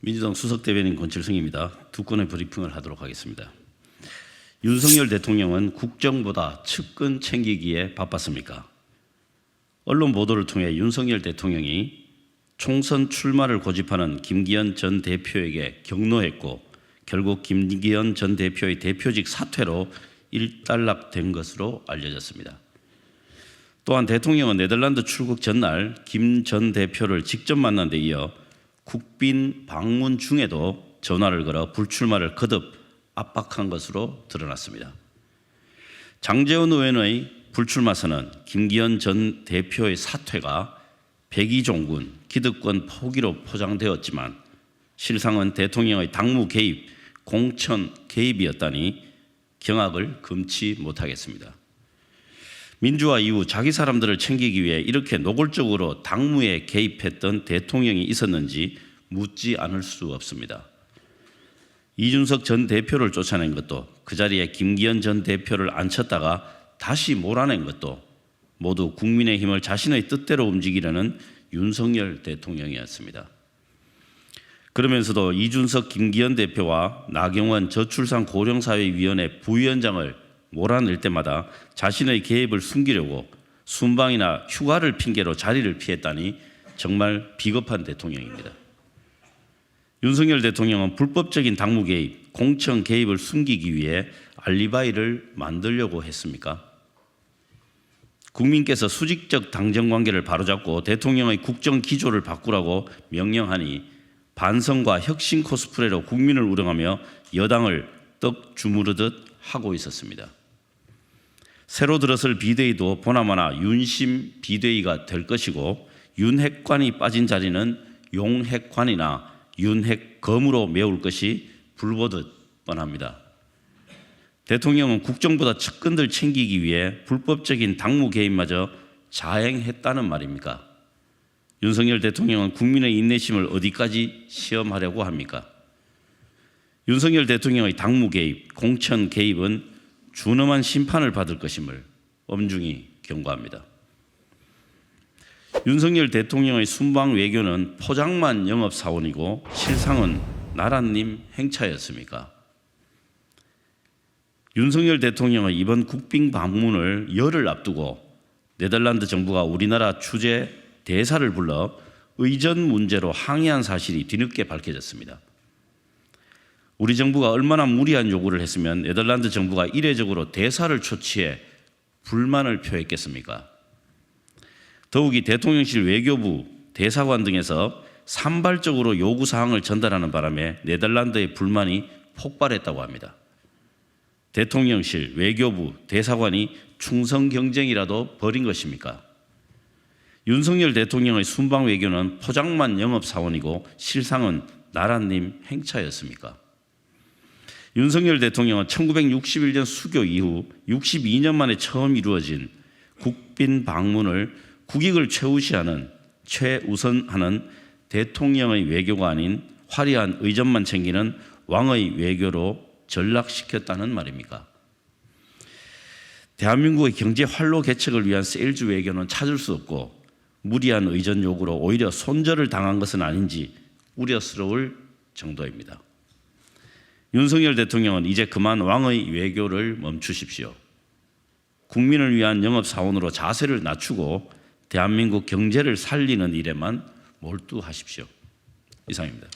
민주당 수석대변인 권칠성입니다. 두 건의 브리핑을 하도록 하겠습니다. 윤석열 대통령은 국정보다 측근 챙기기에 바빴습니까? 언론 보도를 통해 윤석열 대통령이 총선 출마를 고집하는 김기현 전 대표에게 경로했고 결국 김기현 전 대표의 대표직 사퇴로 일단락된 것으로 알려졌습니다. 또한 대통령은 네덜란드 출국 전날 김 전 대표를 직접 만난 데 이어 국빈 방문 중에도 전화를 걸어 불출마를 거듭 압박한 것으로 드러났습니다. 장제원 의원의 불출마선은 김기현 전 대표의 사퇴가 백의종군, 기득권 포기로 포장되었지만 실상은 대통령의 당무 개입, 공천 개입이었다니 경악을 금치 못하겠습니다. 민주화 이후 자기 사람들을 챙기기 위해 이렇게 노골적으로 당무에 개입했던 대통령이 있었는지 묻지 않을 수 없습니다. 이준석 전 대표를 쫓아낸 것도 그 자리에 김기현 전 대표를 앉혔다가 다시 몰아낸 것도 모두 국민의힘을 자신의 뜻대로 움직이려는 윤석열 대통령이었습니다. 그러면서도 이준석 김기현 대표와 나경원 저출산 고령사회위원회 부위원장을 몰아낼 때마다 자신의 개입을 숨기려고 순방이나 휴가를 핑계로 자리를 피했다니 정말 비겁한 대통령입니다. 윤석열 대통령은 불법적인 당무 개입, 공천 개입을 숨기기 위해 알리바이를 만들려고 했습니까? 국민께서 수직적 당정관계를 바로잡고 대통령의 국정 기조를 바꾸라고 명령하니 반성과 혁신 코스프레로 국민을 우롱하며 여당을 떡 주무르듯 하고 있었습니다. 새로 들어설 비대위도 보나마나 윤심 비대위가 될 것이고 윤핵관이 빠진 자리는 용핵관이나 윤핵검으로 메울 것이 불보듯 뻔합니다. 대통령은 국정보다 측근들 챙기기 위해 불법적인 당무 개입마저 자행했다는 말입니까? 윤석열 대통령은 국민의 인내심을 어디까지 시험하려고 합니까? 윤석열 대통령의 당무 개입, 공천 개입은 준엄한 심판을 받을 것임을 엄중히 경고합니다. 윤석열 대통령의 순방 외교는 포장만 영업사원이고 실상은 나라님 행차였습니까? 윤석열 대통령의 이번 국빈 방문을 열흘 앞두고 네덜란드 정부가 우리나라 주재 대사를 불러 의전 문제로 항의한 사실이 뒤늦게 밝혀졌습니다. 우리 정부가 얼마나 무리한 요구를 했으면 네덜란드 정부가 이례적으로 대사를 초치해 불만을 표했겠습니까? 더욱이 대통령실 외교부, 대사관 등에서 산발적으로 요구사항을 전달하는 바람에 네덜란드의 불만이 폭발했다고 합니다. 대통령실, 외교부, 대사관이 충성 경쟁이라도 벌인 것입니까? 윤석열 대통령의 순방 외교는 포장만 영업사원이고 실상은 나라님 행차였습니까? 윤석열 대통령은 1961년 수교 이후 62년 만에 처음 이루어진 국빈 방문을 국익을 최우선하는 대통령의 외교가 아닌 화려한 의전만 챙기는 왕의 외교로 전락시켰다는 말입니까? 대한민국의 경제 활로 개척을 위한 세일즈 외교는 찾을 수 없고 무리한 의전 요구로 오히려 손절을 당한 것은 아닌지 우려스러울 정도입니다. 윤석열 대통령은 이제 그만 왕의 외교를 멈추십시오. 국민을 위한 영업사원으로 자세를 낮추고 대한민국 경제를 살리는 일에만 몰두하십시오. 이상입니다.